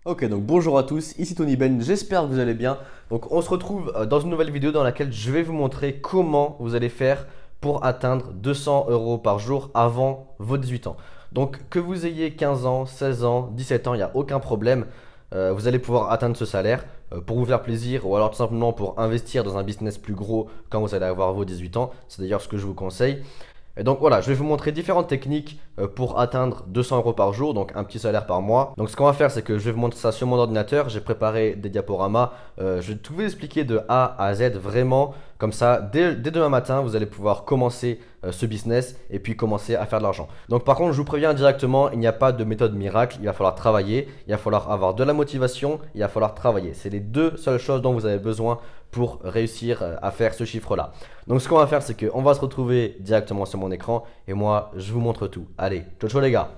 Ok, donc bonjour à tous, ici Tony Ben, j'espère que vous allez bien. Donc on se retrouve dans une nouvelle vidéo dans laquelle je vais vous montrer comment vous allez faire pour atteindre 200 euros par jour avant vos 18 ans. Donc que vous ayez 15 ans, 16 ans, 17 ans, il n'y a aucun problème. Vous allez pouvoir atteindre ce salaire pour vous faire plaisir ou alors tout simplement pour investir dans un business plus gros quand vous allez avoir vos 18 ans. C'est d'ailleurs ce que je vous conseille. Et donc voilà, je vais vous montrer différentes techniques pour atteindre 200 euros par jour, donc un petit salaire par mois. Donc ce qu'on va faire, c'est que je vais vous montrer ça sur mon ordinateur. J'ai préparé des diaporamas. Je vais tout vous expliquer de A à Z vraiment. Comme ça, dès demain matin, vous allez pouvoir commencer ce business et puis commencer à faire de l'argent. Donc par contre, je vous préviens directement, il n'y a pas de méthode miracle. Il va falloir travailler, il va falloir avoir de la motivation, il va falloir travailler. C'est les deux seules choses dont vous avez besoin pour réussir à faire ce chiffre-là. Donc ce qu'on va faire, c'est qu'on va se retrouver directement sur mon écran et moi, je vous montre tout. Allez, ciao ciao les gars.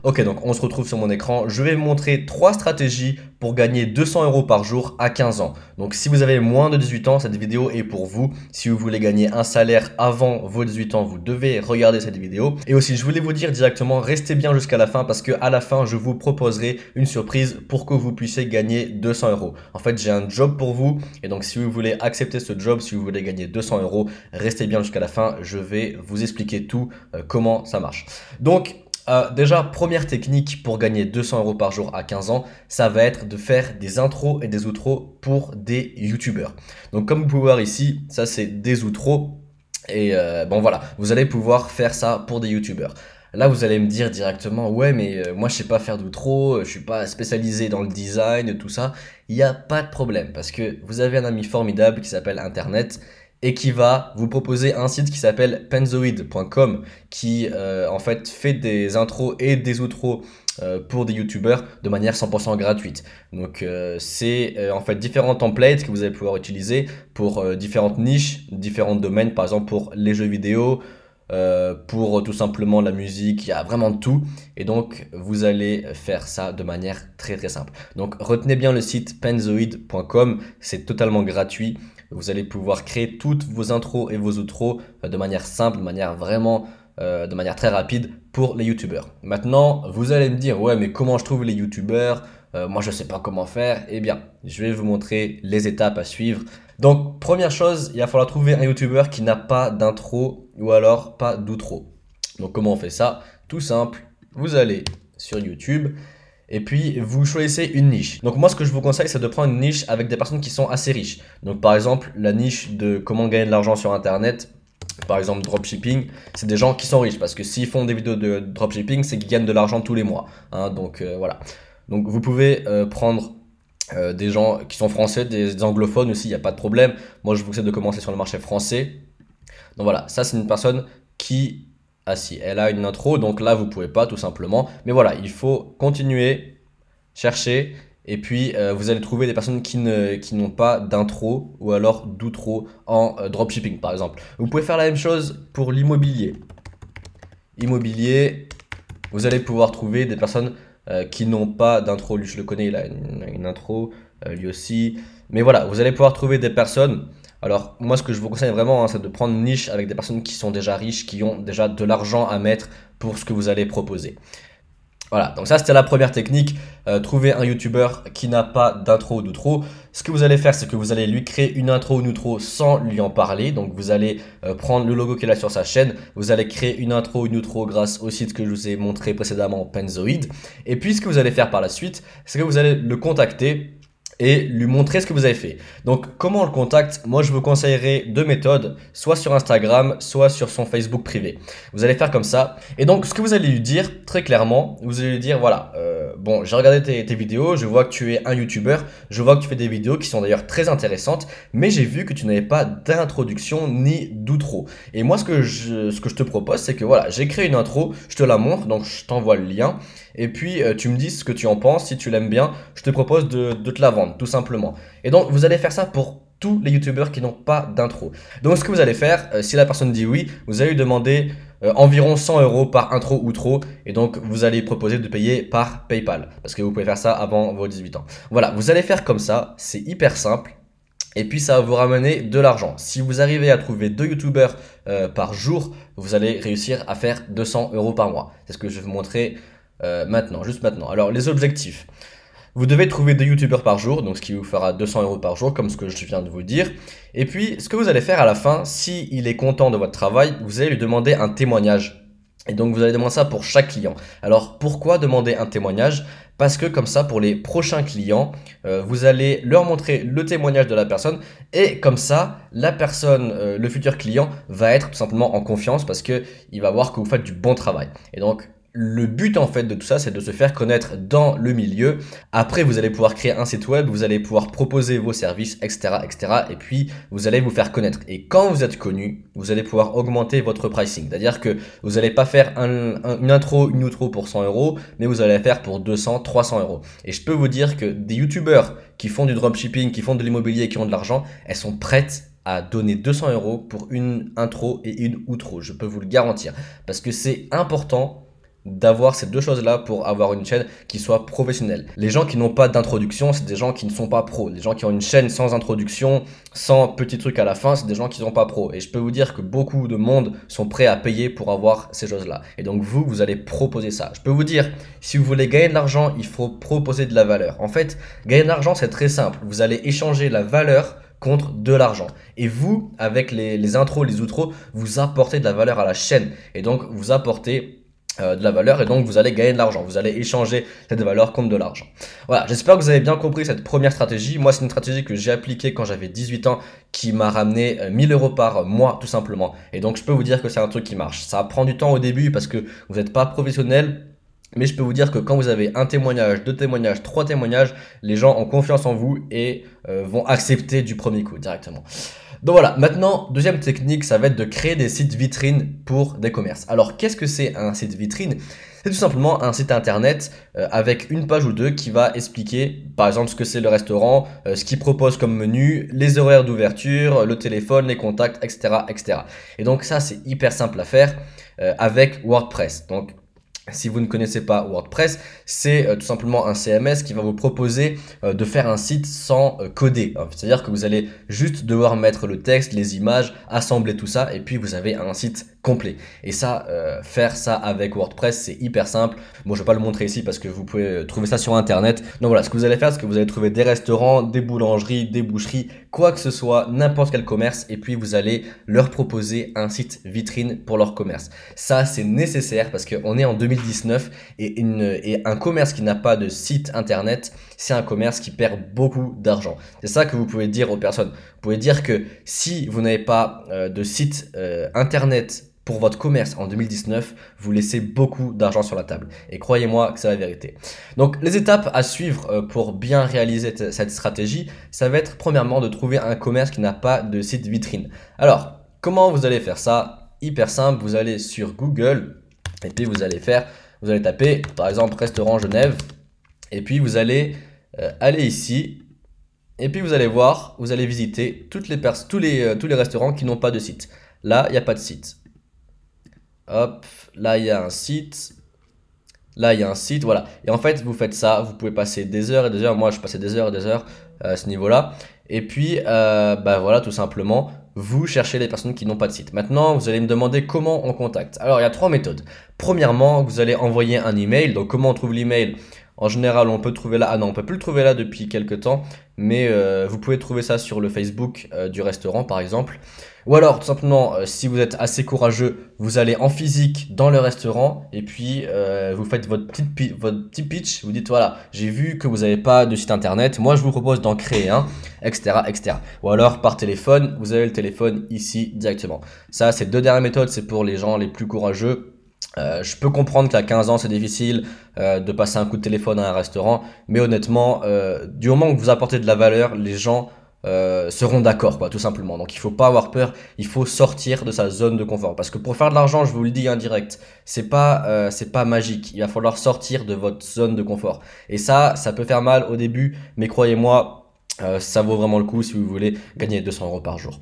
Ok, donc on se retrouve sur mon écran. Je vais vous montrer 3 stratégies pour gagner 200 euros par jour à 15 ans. Donc si vous avez moins de 18 ans, cette vidéo est pour vous. Si vous voulez gagner un salaire avant vos 18 ans, vous devez regarder cette vidéo. Et aussi, je voulais vous dire directement, restez bien jusqu'à la fin parce qu'à la fin, je vous proposerai une surprise pour que vous puissiez gagner 200 euros. En fait, j'ai un job pour vous. Et donc si vous voulez accepter ce job, si vous voulez gagner 200 euros, restez bien jusqu'à la fin. Je vais vous expliquer tout, comment ça marche. Donc, déjà, première technique pour gagner 200 euros par jour à 15 ans, ça va être de faire des intros et des outros pour des youtubeurs. Donc comme vous pouvez voir ici, ça c'est des outros et bon voilà, vous allez pouvoir faire ça pour des youtubeurs. Là vous allez me dire directement, ouais mais moi je sais pas faire d'outro, je suis pas spécialisé dans le design, tout ça. Il n'y a pas de problème parce que vous avez un ami formidable qui s'appelle Internet et qui va vous proposer un site qui s'appelle penzoid.com qui en fait des intros et des outros pour des youtubeurs de manière 100% gratuite. Donc c'est en fait différents templates que vous allez pouvoir utiliser pour différentes niches, différents domaines, par exemple pour les jeux vidéo, pour tout simplement la musique, il y a vraiment de tout. Et donc vous allez faire ça de manière très très simple. Donc retenez bien le site penzoid.com, c'est totalement gratuit. Vous allez pouvoir créer toutes vos intros et vos outros de manière simple, de manière vraiment, de manière très rapide pour les youtubeurs. Maintenant, vous allez me dire, ouais, mais comment je trouve les youtubeurs? Moi, je sais pas comment faire. Eh bien, je vais vous montrer les étapes à suivre. Donc, première chose, il va falloir trouver un youtubeur qui n'a pas d'intro ou alors pas d'outro. Donc, comment on fait ça? Tout simple, vous allez sur YouTube. Et puis, vous choisissez une niche. Donc moi, ce que je vous conseille, c'est de prendre une niche avec des personnes qui sont assez riches. Donc par exemple, la niche de comment gagner de l'argent sur Internet, par exemple dropshipping, c'est des gens qui sont riches. Parce que s'ils font des vidéos de dropshipping, c'est qu'ils gagnent de l'argent tous les mois. Hein, donc voilà. Donc vous pouvez prendre des gens qui sont français, des anglophones aussi, il n'y a pas de problème. Moi, je vous conseille de commencer sur le marché français. Donc voilà, ça c'est une personne qui... Ah si, elle a une intro, donc là vous pouvez pas tout simplement. Mais voilà, il faut continuer, chercher, et puis vous allez trouver des personnes qui n'ont pas d'intro ou alors d'outro en dropshipping par exemple. Vous pouvez faire la même chose pour l'immobilier. Immobilier, vous allez pouvoir trouver des personnes qui n'ont pas d'intro. Lui je le connais, il a une intro, lui aussi. Mais voilà, vous allez pouvoir trouver des personnes. Alors moi ce que je vous conseille vraiment, hein, c'est de prendre une niche avec des personnes qui sont déjà riches, qui ont déjà de l'argent à mettre pour ce que vous allez proposer. Voilà, donc ça c'était la première technique, trouver un youtubeur qui n'a pas d'intro ou d'outro. Ce que vous allez faire, c'est que vous allez lui créer une intro ou une outro sans lui en parler. Donc vous allez prendre le logo qu'il a sur sa chaîne, vous allez créer une intro ou une outro grâce au site que je vous ai montré précédemment, Penzoid. Et puis ce que vous allez faire par la suite, c'est que vous allez le contacter et lui montrer ce que vous avez fait. Donc comment on le contacte? Moi je vous conseillerais deux méthodes, soit sur Instagram, soit sur son Facebook privé. Vous allez faire comme ça. Et donc ce que vous allez lui dire très clairement, vous allez lui dire voilà, bon j'ai regardé tes vidéos, je vois que tu es un YouTuber, je vois que tu fais des vidéos qui sont d'ailleurs très intéressantes, mais j'ai vu que tu n'avais pas d'introduction ni d'outro. Et moi ce que je te propose, c'est que voilà, j'ai créé une intro, je te la montre, donc je t'envoie le lien. Et puis tu me dis ce que tu en penses, si tu l'aimes bien, je te propose de te la vendre, tout simplement. Et donc vous allez faire ça pour tous les youtubeurs qui n'ont pas d'intro. Donc ce que vous allez faire, si la personne dit oui, vous allez lui demander environ 100 euros par intro ou outro. Et donc vous allez proposer de payer par PayPal. Parce que vous pouvez faire ça avant vos 18 ans. Voilà, vous allez faire comme ça, c'est hyper simple. Et puis ça va vous ramener de l'argent. Si vous arrivez à trouver 2 youtubeurs par jour, vous allez réussir à faire 200 euros par mois. C'est ce que je vais vous montrer maintenant, juste maintenant. Alors les objectifs. Vous devez trouver 2 youtubeurs par jour, donc ce qui vous fera 200 euros par jour, comme ce que je viens de vous dire. Et puis, ce que vous allez faire à la fin, si il est content de votre travail, vous allez lui demander un témoignage. Et donc, vous allez demander ça pour chaque client. Alors, pourquoi demander un témoignage? Parce que comme ça, pour les prochains clients, vous allez leur montrer le témoignage de la personne et comme ça, la personne, le futur client, va être tout simplement en confiance parce que il va voir que vous faites du bon travail. Et donc, le but en fait de tout ça, c'est de se faire connaître dans le milieu. Après, vous allez pouvoir créer un site web, vous allez pouvoir proposer vos services, etc., etc. Et puis, vous allez vous faire connaître. Et quand vous êtes connu, vous allez pouvoir augmenter votre pricing. C'est-à-dire que vous n'allez pas faire une intro, une outro pour 100 euros, mais vous allez faire pour 200, 300 euros. Et je peux vous dire que des youtubeurs qui font du dropshipping, qui font de l'immobilier, qui ont de l'argent, elles sont prêtes à donner 200 euros pour une intro et une outro. Je peux vous le garantir. Parce que c'est important d'avoir ces deux choses-là pour avoir une chaîne qui soit professionnelle. Les gens qui n'ont pas d'introduction, c'est des gens qui ne sont pas pros. Les gens qui ont une chaîne sans introduction, sans petit truc à la fin, c'est des gens qui ne sont pas pros. Et je peux vous dire que beaucoup de monde sont prêts à payer pour avoir ces choses-là. Et donc vous allez proposer ça. Je peux vous dire, si vous voulez gagner de l'argent, il faut proposer de la valeur. En fait, gagner de l'argent, c'est très simple. Vous allez échanger la valeur contre de l'argent. Et vous, avec les intros, les outros, vous apportez de la valeur à la chaîne. Et donc, vous apportez de la valeur et donc vous allez gagner de l'argent. Vous allez échanger cette valeur contre de l'argent. Voilà, j'espère que vous avez bien compris cette première stratégie. Moi, c'est une stratégie que j'ai appliquée quand j'avais 18 ans qui m'a ramené 1000 euros par mois tout simplement. Et donc, je peux vous dire que c'est un truc qui marche. Ça prend du temps au début parce que vous n'êtes pas professionnel. Mais je peux vous dire que quand vous avez un témoignage, 2 témoignages, 3 témoignages, les gens ont confiance en vous et vont accepter du premier coup directement. Donc voilà, maintenant, deuxième technique, ça va être de créer des sites vitrines pour des commerces. Alors, qu'est-ce que c'est un site vitrine? C'est tout simplement un site internet avec une page ou deux qui va expliquer, par exemple, ce que c'est le restaurant, ce qu'il propose comme menu, les horaires d'ouverture, le téléphone, les contacts, etc., etc. Et donc ça, c'est hyper simple à faire avec WordPress. Donc, si vous ne connaissez pas WordPress, c'est tout simplement un CMS qui va vous proposer de faire un site sans coder. C'est-à-dire que vous allez juste devoir mettre le texte, les images, assembler tout ça et puis vous avez un site complet. Et ça, faire ça avec WordPress, c'est hyper simple. Bon, je vais pas le montrer ici parce que vous pouvez trouver ça sur Internet. Donc voilà, ce que vous allez faire, c'est que vous allez trouver des restaurants, des boulangeries, des boucheries, quoi que ce soit, n'importe quel commerce et puis vous allez leur proposer un site vitrine pour leur commerce. Ça, c'est nécessaire parce qu'on est en 2019 et un commerce qui n'a pas de site internet, c'est un commerce qui perd beaucoup d'argent. C'est ça que vous pouvez dire aux personnes. Vous pouvez dire que si vous n'avez pas de site internet pour votre commerce en 2019, vous laissez beaucoup d'argent sur la table. Et croyez-moi que c'est la vérité. Donc les étapes à suivre pour bien réaliser cette stratégie, ça va être premièrement de trouver un commerce qui n'a pas de site vitrine. Alors, comment vous allez faire ça? Hyper simple, vous allez sur Google et puis vous allez taper par exemple restaurant Genève et puis vous allez aller ici et puis vous allez voir, vous allez visiter tous les restaurants qui n'ont pas de site. Là, il n'y a pas de site. Hop, là il y a un site. Là il y a un site, voilà. Et en fait, vous faites ça, vous pouvez passer des heures et des heures. Moi, je passais des heures et des heures à ce niveau-là. Et puis, bah voilà, tout simplement, vous cherchez les personnes qui n'ont pas de site. Maintenant, vous allez me demander comment on contacte. Alors, il y a 3 méthodes. Premièrement, vous allez envoyer un email. Donc, comment on trouve l'email? En général, on peut le trouver là. Ah non, on peut plus le trouver là depuis quelques temps. Mais vous pouvez trouver ça sur le Facebook du restaurant, par exemple. Ou alors, tout simplement, si vous êtes assez courageux, vous allez en physique dans le restaurant et puis vous faites votre petit pitch. Vous dites, voilà, j'ai vu que vous n'avez pas de site internet. Moi, je vous propose d'en créer un, etc., etc. Ou alors, par téléphone, vous avez le téléphone ici directement. Ça, ces 2 dernières méthodes, c'est pour les gens les plus courageux. Je peux comprendre qu'à 15 ans c'est difficile de passer un coup de téléphone à un restaurant, mais honnêtement, du moment que vous apportez de la valeur, les gens seront d'accord, quoi, tout simplement. Donc il faut pas avoir peur, il faut sortir de sa zone de confort. Parce que pour faire de l'argent, je vous le dis indirect, c'est pas magique. Il va falloir sortir de votre zone de confort. Et ça peut faire mal au début, mais croyez-moi, ça vaut vraiment le coup si vous voulez gagner 200 € par jour.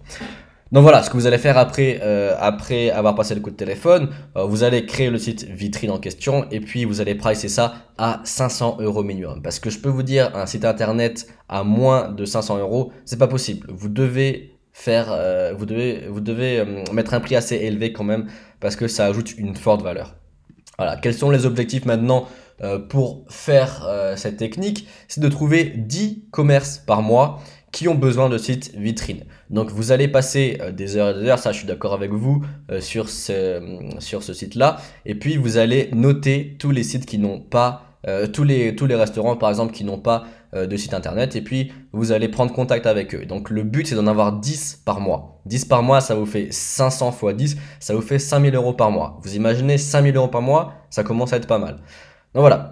Donc voilà, ce que vous allez faire après avoir passé le coup de téléphone, vous allez créer le site vitrine en question et puis vous allez pricer ça à 500 € minimum. Parce que je peux vous dire, un site internet à moins de 500 €, c'est pas possible. Vous devez mettre un prix assez élevé quand même parce que ça ajoute une forte valeur. Voilà, quels sont les objectifs maintenant pour faire cette technique, c'est de trouver 10 commerces par mois qui ont besoin de sites vitrines. Donc vous allez passer des heures et des heures, ça je suis d'accord avec vous, sur ce site-là. Et puis vous allez noter tous les sites qui n'ont pas, tous les restaurants par exemple qui n'ont pas de site internet. Et puis vous allez prendre contact avec eux. Donc le but c'est d'en avoir 10 par mois. 10 par mois, ça vous fait 500 fois 10, ça vous fait 5 000 € par mois. Vous imaginez 5 000 € par mois, ça commence à être pas mal. Donc voilà.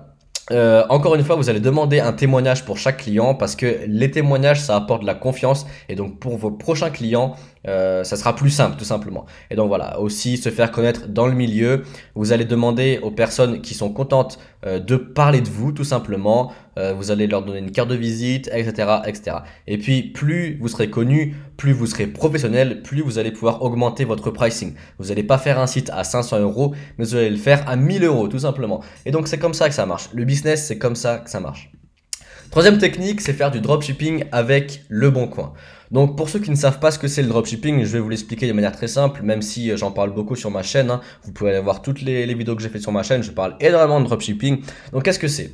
Encore une fois, vous allez demander un témoignage pour chaque client parce que les témoignages, ça apporte de la confiance et donc pour vos prochains clients, ça sera plus simple tout simplement. Et donc voilà, aussi se faire connaître dans le milieu. Vous allez demander aux personnes qui sont contentes de parler de vous tout simplement. Vous allez leur donner une carte de visite, etc., etc. Et puis plus vous serez connu, plus vous serez professionnel, plus vous allez pouvoir augmenter votre pricing. Vous n'allez pas faire un site à 500 €, mais vous allez le faire à 1000 € tout simplement. Et donc c'est comme ça que ça marche. Le business, c'est comme ça que ça marche. Troisième technique, c'est faire du dropshipping avec Le Bon Coin. Donc pour ceux qui ne savent pas ce que c'est le dropshipping, je vais vous l'expliquer de manière très simple, même si j'en parle beaucoup sur ma chaîne. Vous pouvez aller voir toutes les vidéos que j'ai faites sur ma chaîne, je parle énormément de dropshipping. Donc qu'est-ce que c'est?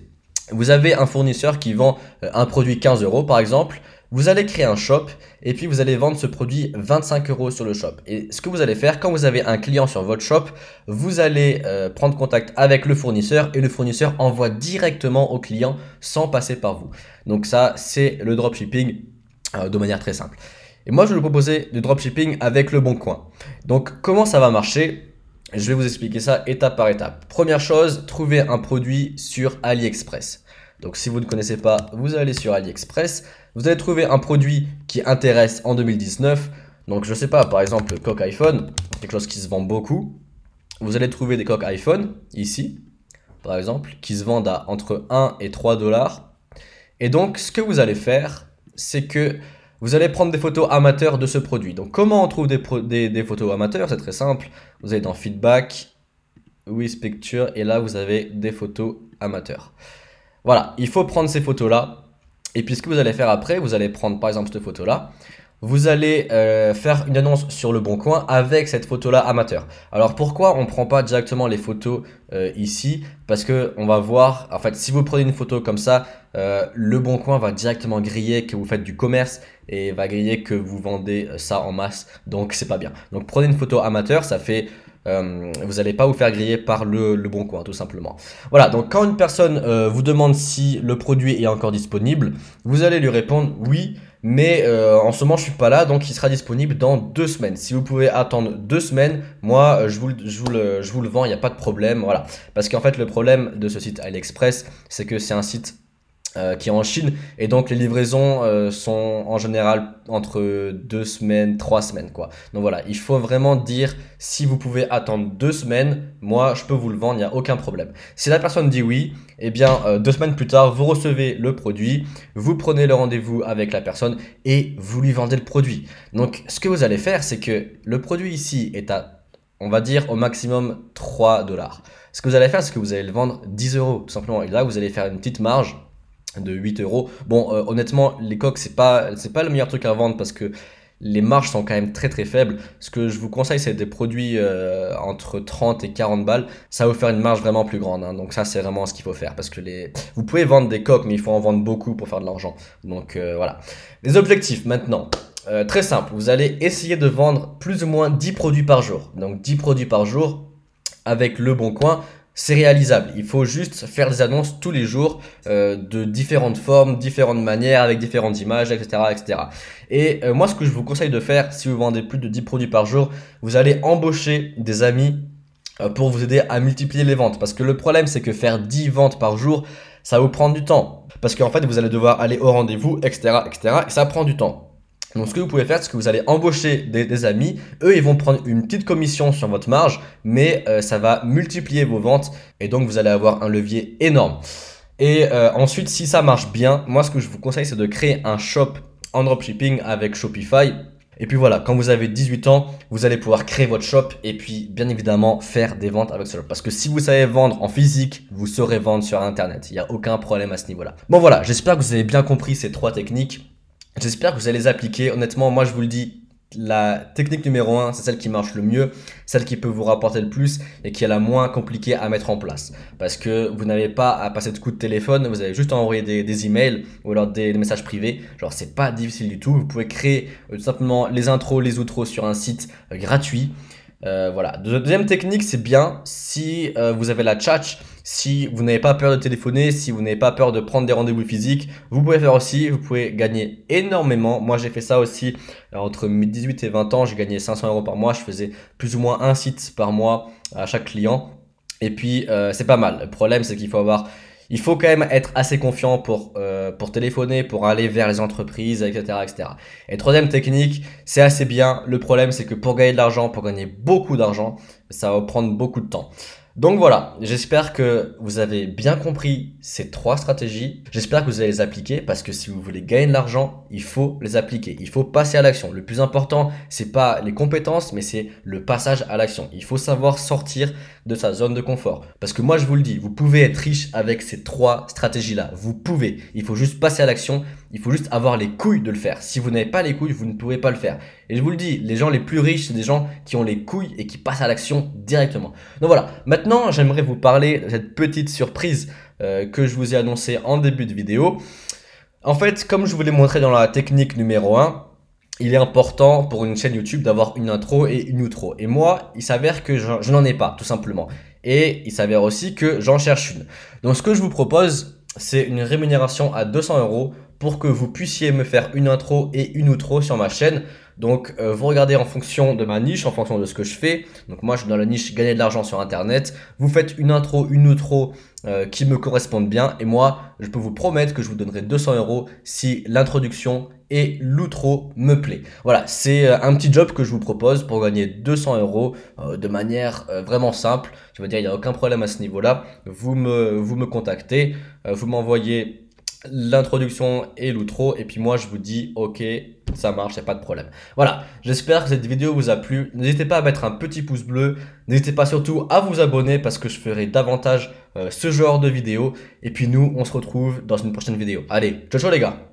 Vous avez un fournisseur qui vend un produit 15 € par exemple. Vous allez créer un shop et puis vous allez vendre ce produit 25 € sur le shop. Et ce que vous allez faire, quand vous avez un client sur votre shop, vous allez prendre contact avec le fournisseur et le fournisseur envoie directement au client sans passer par vous. Donc ça, c'est le dropshipping de manière très simple. Et moi, je vais vous proposer du dropshipping avec Le Bon Coin. Donc comment ça va marcher? Je vais vous expliquer ça étape par étape. Première chose, trouver un produit sur AliExpress. Donc si vous ne connaissez pas, vous allez sur AliExpress. Vous allez trouver un produit qui intéresse en 2019. Donc je ne sais pas, par exemple le coque iPhone, quelque chose qui se vend beaucoup. Vous allez trouver des coques iPhone ici, par exemple, qui se vendent à entre 1 et 3 $. Et donc ce que vous allez faire, c'est que vous allez prendre des photos amateurs de ce produit. Donc comment on trouve des photos amateurs? C'est très simple. Vous allez dans Feedback, With Picture et là vous avez des photos amateurs. Voilà, il faut prendre ces photos-là. Et puis ce que vous allez faire après, vous allez prendre par exemple cette photo-là. Vous allez faire une annonce sur Le Bon Coin avec cette photo-là amateur. Alors pourquoi on ne prend pas directement les photos ici? Parce que on va voir, en fait, si vous prenez une photo comme ça, Le Bon Coin va directement griller que vous faites du commerce et va griller que vous vendez ça en masse. Donc c'est pas bien. Donc prenez une photo amateur, ça fait... vous n'allez pas vous faire griller par le Bon Coin tout simplement. Voilà, donc quand une personne vous demande si le produit est encore disponible, vous allez lui répondre oui, mais en ce moment je suis pas là, donc il sera disponible dans 2 semaines. Si vous pouvez attendre 2 semaines, moi je vous le vends, il n'y a pas de problème. Voilà, parce qu'en fait le problème de ce site AliExpress, c'est que c'est un site qui est en Chine et donc les livraisons sont en général entre 2 semaines, 3 semaines quoi. Donc voilà, il faut vraiment dire si vous pouvez attendre 2 semaines, moi je peux vous le vendre, il n'y a aucun problème. Si la personne dit oui, eh bien 2 semaines plus tard, vous recevez le produit, vous prenez le rendez-vous avec la personne et vous lui vendez le produit. Donc ce que vous allez faire, c'est que le produit ici est à, on va dire au maximum 3 $. Ce que vous allez faire, c'est que vous allez le vendre 10 € tout simplement. Et là, vous allez faire une petite marge de 8 €. Bon, honnêtement, les coques, c'est pas le meilleur truc à vendre parce que les marges sont quand même très très faibles. Ce que je vous conseille, c'est des produits entre 30 et 40 balles. Ça va vous faire une marge vraiment plus grande. Hein. Donc ça, c'est vraiment ce qu'il faut faire parce que vous pouvez vendre des coques, mais il faut en vendre beaucoup pour faire de l'argent. Donc voilà. Les objectifs maintenant. Très simple. Vous allez essayer de vendre plus ou moins 10 produits par jour. Donc 10 produits par jour avec Le Bon Coin. C'est réalisable, il faut juste faire des annonces tous les jours de différentes formes, différentes manières, avec différentes images, etc. etc. Et moi, ce que je vous conseille de faire, si vous vendez plus de 10 produits par jour, vous allez embaucher des amis pour vous aider à multiplier les ventes. Parce que le problème, c'est que faire 10 ventes par jour, ça va vous prendre du temps. Parce qu'en fait, vous allez devoir aller au rendez-vous, etc., etc. Et ça prend du temps. Donc ce que vous pouvez faire, c'est que vous allez embaucher des amis. Eux, ils vont prendre une petite commission sur votre marge, mais ça va multiplier vos ventes et donc vous allez avoir un levier énorme. Et ensuite, si ça marche bien, moi ce que je vous conseille, c'est de créer un shop en dropshipping avec Shopify. Et puis voilà, quand vous avez 18 ans, vous allez pouvoir créer votre shop et puis bien évidemment faire des ventes avec ce shop. Parce que si vous savez vendre en physique, vous saurez vendre sur Internet. Il n'y a aucun problème à ce niveau-là. Bon voilà, j'espère que vous avez bien compris ces 3 techniques. J'espère que vous allez les appliquer. Honnêtement, moi je vous le dis, la technique numéro 1, c'est celle qui marche le mieux, celle qui peut vous rapporter le plus et qui est la moins compliquée à mettre en place. Parce que vous n'avez pas à passer de coups de téléphone, vous avez juste à envoyer des emails ou alors des messages privés. Genre, c'est pas difficile du tout. Vous pouvez créer tout simplement les intros, les outros sur un site gratuit. Voilà. Deuxième technique, c'est bien si vous avez la tchatch, si vous n'avez pas peur de téléphoner, si vous n'avez pas peur de prendre des rendez-vous physiques, vous pouvez faire aussi, vous pouvez gagner énormément. Moi, j'ai fait ça aussi entre mes 18 et 20 ans, j'ai gagné 500 euros par mois, je faisais plus ou moins un site par mois à chaque client. Et puis, c'est pas mal. Le problème, c'est il faut quand même être assez confiant pour téléphoner, pour aller vers les entreprises, etc., etc. Et troisième technique, c'est assez bien. Le problème, c'est que pour gagner de l'argent, pour gagner beaucoup d'argent, ça va prendre beaucoup de temps. Donc voilà, j'espère que vous avez bien compris ces trois stratégies. J'espère que vous allez les appliquer parce que si vous voulez gagner de l'argent, il faut les appliquer. Il faut passer à l'action. Le plus important, c'est pas les compétences, mais c'est le passage à l'action. Il faut savoir sortir de sa zone de confort. Parce que moi, je vous le dis, vous pouvez être riche avec ces trois stratégies-là. Vous pouvez. Il faut juste passer à l'action. Il faut juste avoir les couilles de le faire. Si vous n'avez pas les couilles, vous ne pouvez pas le faire. Et je vous le dis, les gens les plus riches, c'est des gens qui ont les couilles et qui passent à l'action directement. Donc voilà, maintenant j'aimerais vous parler de cette petite surprise que je vous ai annoncée en début de vidéo. En fait, comme je vous l'ai montré dans la technique numéro 1, il est important pour une chaîne YouTube d'avoir une intro et une outro. Et moi, il s'avère que je n'en ai pas, tout simplement. Et il s'avère aussi que j'en cherche une. Donc ce que je vous propose, c'est une rémunération à 200 euros pour que vous puissiez me faire une intro et une outro sur ma chaîne. Donc vous regardez en fonction de ma niche, en fonction de ce que je fais. Donc moi je suis dans la niche gagner de l'argent sur internet. Vous faites une intro, une outro qui me correspondent bien. Et moi je peux vous promettre que je vous donnerai 200 euros si l'introduction et l'outro me plaît. Voilà, c'est un petit job que je vous propose pour gagner 200 euros de manière vraiment simple. Je veux dire, il n'y a aucun problème à ce niveau-là. Vous me contactez, vous m'envoyez l'introduction et l'outro et puis moi je vous dis ok, ça marche, y a pas de problème. Voilà, j'espère que cette vidéo vous a plu. N'hésitez pas à mettre un petit pouce bleu, n'hésitez pas surtout à vous abonner parce que je ferai davantage ce genre de vidéos et puis nous on se retrouve dans une prochaine vidéo. Allez, ciao ciao les gars.